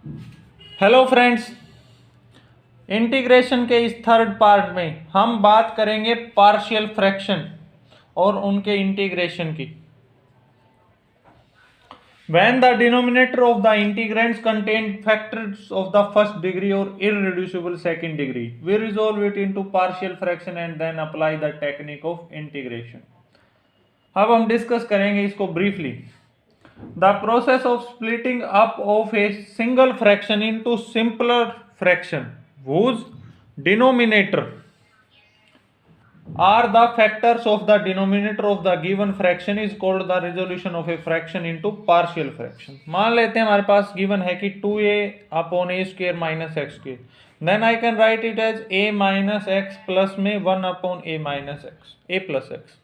Hello friends, integration के इस third part में हम बात करेंगे पार्शियल फ्रैक्शन और उनके इंटीग्रेशन की। When the denominator of the integrands contain factors of the first degree or irreducible second degree, we resolve it into partial fraction and then apply the technique of integration. अब हम discuss करेंगे इसको briefly. The process of splitting up of a single fraction into simpler fraction whose denominator are the factors of the denominator of the given fraction is called the resolution of a fraction into partial fraction. मान लेते हैं हमारे पास given है कि 2a upon a square minus x square, then I can write it as a minus x plus में 1 upon a minus x, a plus x.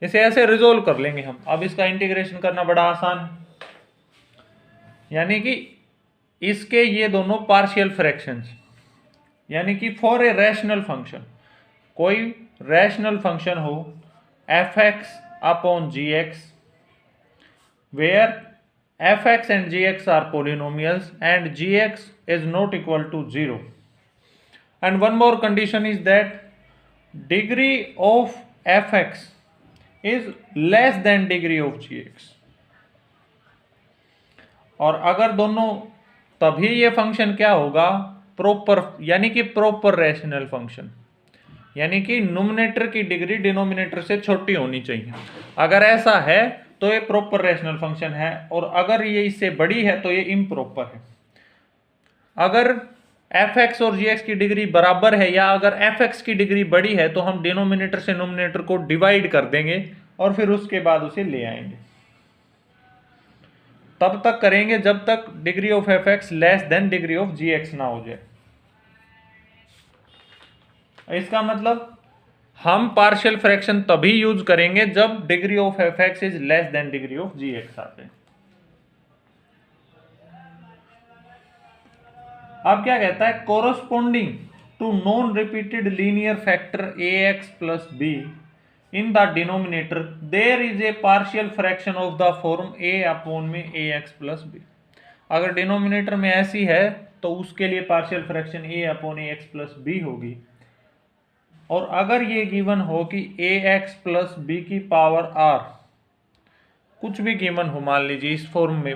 इसे ऐसे resolve कर लेंगे हम। अब इसका इंटीग्रेशन करना बड़ा आसान है, यानी कि इसके ये दोनों पार्शियल फ्रैक्शंस, यानी कि फॉर ए रैशनल फंक्शन, कोई रैशनल फंक्शन हो f x upon g x, where f x and g x are polynomials and g x is not equal to 0, and one more condition is that degree of f x is less than degree of g x. और अगर दोनों, तभी ये function क्या होगा, proper, यानी कि proper rational function, यानी कि न्यूमरेटर की डिग्री डिनोमिनेटर से छोटी होनी चाहिए। अगर ऐसा है तो ये प्रॉपर रैशनल फंक्शन है, और अगर ये इससे बड़ी है तो ये इम्प्रॉपर है। अगर एफ एक्स और जी एक्स की डिग्री बराबर है, या अगर एफ एक्स की डिग्री बड़ी है, तो हम डिनोमिनेटर से न्यूमरेटर को डिवाइड कर देंगे और फिर उसके बाद उसे ले आएंगे। तब तक करेंगे जब तक degree of f x less than degree of g x ना हो जाए। इसका मतलब हम पार्शियल फ्रैक्शन तभी यूज करेंगे जब degree of f x is less than degree of g x आते हैं। अब क्या कहता है, corresponding to non repeated linear factor a x plus b in the denominator there is a partial fraction of the form a upon में a x plus b. अगर denominator में ऐसी है तो उसके लिए partial fraction a upon a x plus b होगी। और अगर ये गिवन हो कि ए एक्स प्लस बी की पावर आर, कुछ भी गिवन हो मान लीजिए इस फॉर्म में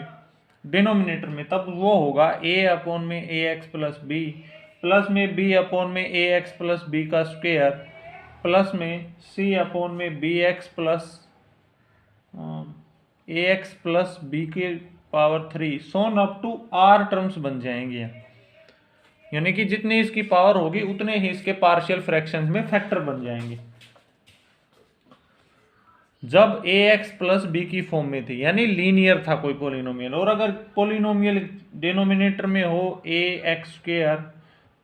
डिनोमिनेटर में, तब वो होगा ए अपॉन में a x plus b plus में बी अपॉन में ए एक्स प्लस बी का स्क्वायर प्लस में सी अपॉन में b x plus a x plus b के power 3 so on up to r terms बन जाएंगे। यानी कि जितनी इसकी पावर होगी उतने ही इसके पार्शियल फ्रैक्शंस में फैक्टर बन जाएंगे जब ए एक्स प्लस बी की फॉर्म में थी, यानी लीनियर था कोई पोलिनोमियल। और अगर पोलिनोमियल डिनोमिनेटर में हो a x square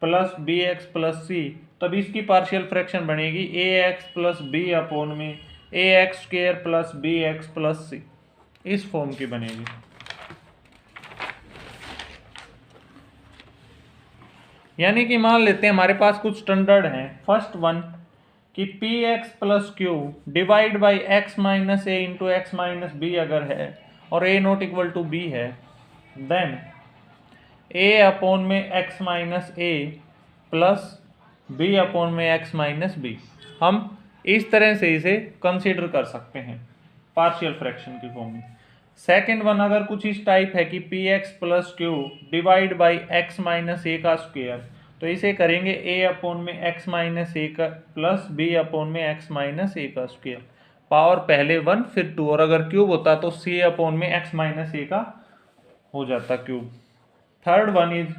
plus b x plus c, तब इसकी पार्शियल फ्रैक्शन बनेगी a x plus b upon में a x square plus b x plus c, इस फॉर्म की बनेगी। यानी कि मान लेते हैं हमारे पास कुछ स्टैंडर्ड हैं। फर्स्ट वन कि p x plus q divide by x minus a into x minus b अगर है और a not equal to b है, देन ए अपॉन में x minus a plus b upon में एक्स माइनस बी, हम इस तरह से इसे कंसीडर कर सकते हैं पार्शियल फ्रैक्शन की फॉर्म में। सेकेंड वन अगर कुछ इस टाइप है कि p x plus q divide by x minus a का स्क्वायर, तो इसे करेंगे ए अपॉन में एक्स माइनस ए का प्लस बी अपॉन में एक्स माइनस ए का स्क्वायर, पावर पहले 1 फिर 2, और अगर क्यूब होता तो सी अपॉन में एक्स माइनस ए का हो जाता cube. Third one is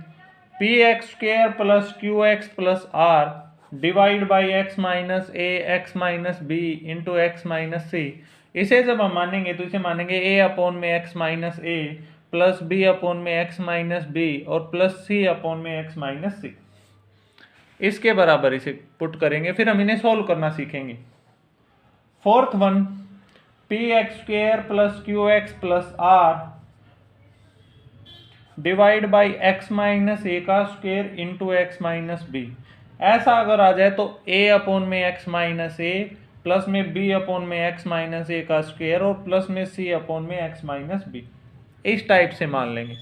p x square plus q x plus r divide by x minus a x minus b into x minus c. इसे जब हम मानेंगे तो इसे मानेंगे ए अपॉन में x minus a plus b upon में x minus b और प्लस सी अपॉन में एक्स माइनस सी, इसके बराबर इसे पुट करेंगे, फिर हम इन्हें सॉल्व करना सीखेंगे। Fourth one p x square plus q x plus r divide by x minus a का square into x minus b. ऐसा अगर आ जाए तो ए अपॉन में एक्स माइनस ए प्लस में बी अपॉन में एक्स माइनस ए का स्क्वायर और प्लस में सी अपॉन में एक्स माइनस बी, इस टाइप से मान लेंगे।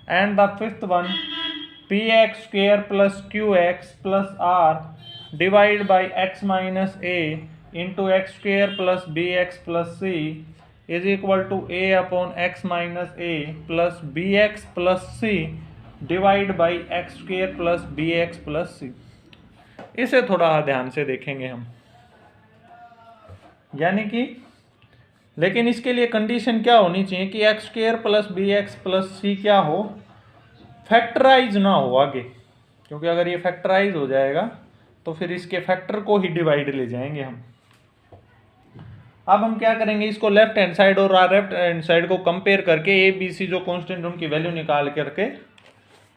And the fifth one p x square plus q x plus r divide by x minus a into x square plus b x plus c is equal to a upon x minus a plus b x plus c divide by x square plus b x plus c. इसे थोड़ा ध्यान से देखेंगे हम, यानी कि लेकिन इसके लिए कंडीशन क्या होनी चाहिए कि x square plus b x plus c क्या हो, फैक्टराइज ना हो आगे, क्योंकि अगर ये फैक्टराइज हो जाएगा तो फिर इसके फैक्टर को ही डिवाइड ले जाएंगे हम। अब हम क्या करेंगे, इसको लेफ्ट हैंड साइड और लेफ्ट हैंड साइड को कंपेयर करके ए बी सी जो कांस्टेंट उनकी वैल्यू निकाल करके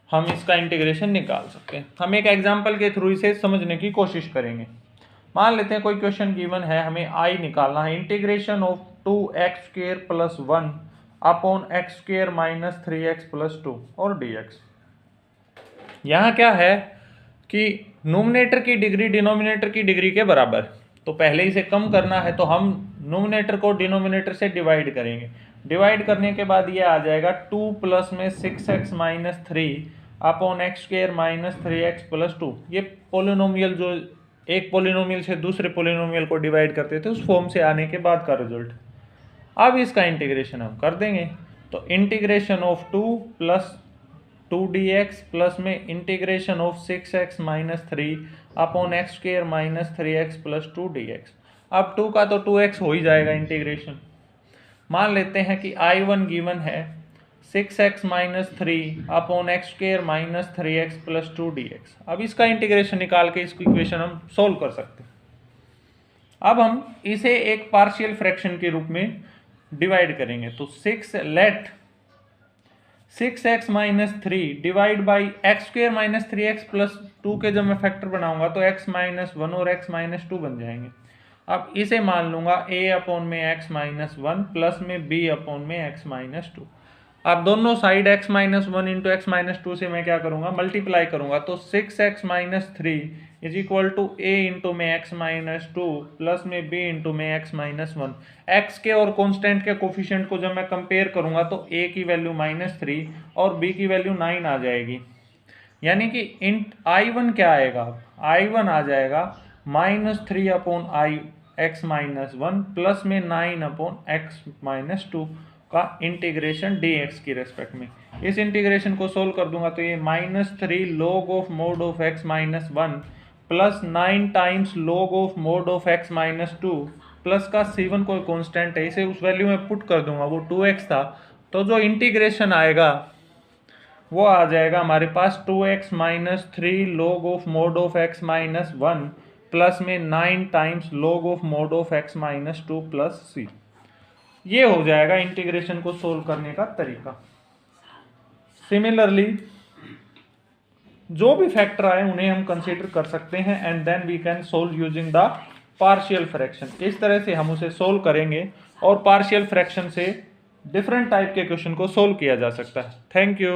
हम इसका इंटीग्रेशन निकाल सकते हैं। हम एक एग्जांपल के थ्रू इसे समझने की कोशिश करेंगे। मान लेते हैं कोई क्वेश्चन गिवन है, हमें आई निकालना है, integration of 2x² plus 1 upon x² minus 3x plus 2 और dx। यहाँ क्या है कि नोमिनेटर की डिग्री डिनोमिनेटर की डिग्री के बराबर, तो पहले इसे कम करना है तो हम नोमिनेटर को डिनोमिनेटर से डिवाइड करेंगे। डिवाइड करने के बाद ये आ जाएगा 2 प्लस में 6x minus 3 upon x² minus 3x plus 2। ये पोलिनोमियल जो एक पोलिनोमियल से दूसरे पोलिनोमियल को डिवाइड करते थे उस फॉर्म से आने के बाद का रिजल्ट। अब इसका इंटीग्रेशन हम कर देंगे, तो integration of 2 plus 2dx plus में integration of 6x minus 3 upon x² minus 3x plus 2dx। अब 2 का तो 2x हो ही जाएगा इंटीग्रेशन। मान लेते हैं कि I1 गिवन है 6x minus 3 upon x² minus 3x plus 2dx। अब इसका इंटीग्रेशन निकाल के इसकी इक्वेशन हम सोल्व कर सकते हैं। अब हम इसे एक पार्शियल फ्रैक्शन के रूप में डिवाइड करेंगे, तो 6x minus 3 divide by x² minus 3x plus 2 के जब मैं फैक्टर बनाऊंगा तो x माइनस 1 और x माइनस 2 बन जाएंगे। अब इसे मान लूंगा a अपॉन में x माइनस 1 प्लस में b अपॉन में x माइनस 2। अब दोनों side x minus 1 into x minus 2 से मैं क्या करूंगा, मल्टीप्लाई करूंगा, तो 6x minus 3 is equal to a into में x माइनस 2 प्लस में b इंटू में x माइनस 1। x के और कांस्टेंट के कोफिशिएंट को जब मैं कंपेयर करूंगा तो a की वैल्यू -3 और b की वैल्यू 9 आ जाएगी, यानी कि I1 क्या आएगा, I1 आ जाएगा -3 अपॉन x माइनस 1 प्लस में 9 अपॉन x माइनस 2 का इंटीग्रेशन dx की रेस्पेक्ट में। इस इंटीग्रेशन को सोल्व कर दूंगा तो ये -3 log of mode of x minus 1 plus 9 times log of mode of x minus 2 plus का c1 कोई कांस्टेंट है, इसे उस वैल्यू में पुट कर दूंगा, वो 2x था, तो जो इंटीग्रेशन आएगा वो आ जाएगा हमारे पास 2x minus 3 log of mode of x minus 1 plus में 9 times log of mode of x minus 2 plus c। ये हो जाएगा इंटीग्रेशन को सोल्व करने का तरीका। सिमिलरली जो भी फैक्टर आए उन्हें हम कंसीडर कर सकते हैं and then we can solve using the partial fraction. इस तरह से हम उसे सोल्व करेंगे और पार्शियल फ्रैक्शन से डिफरेंट टाइप के क्वेश्चन को सोल्व किया जा सकता है। Thank you.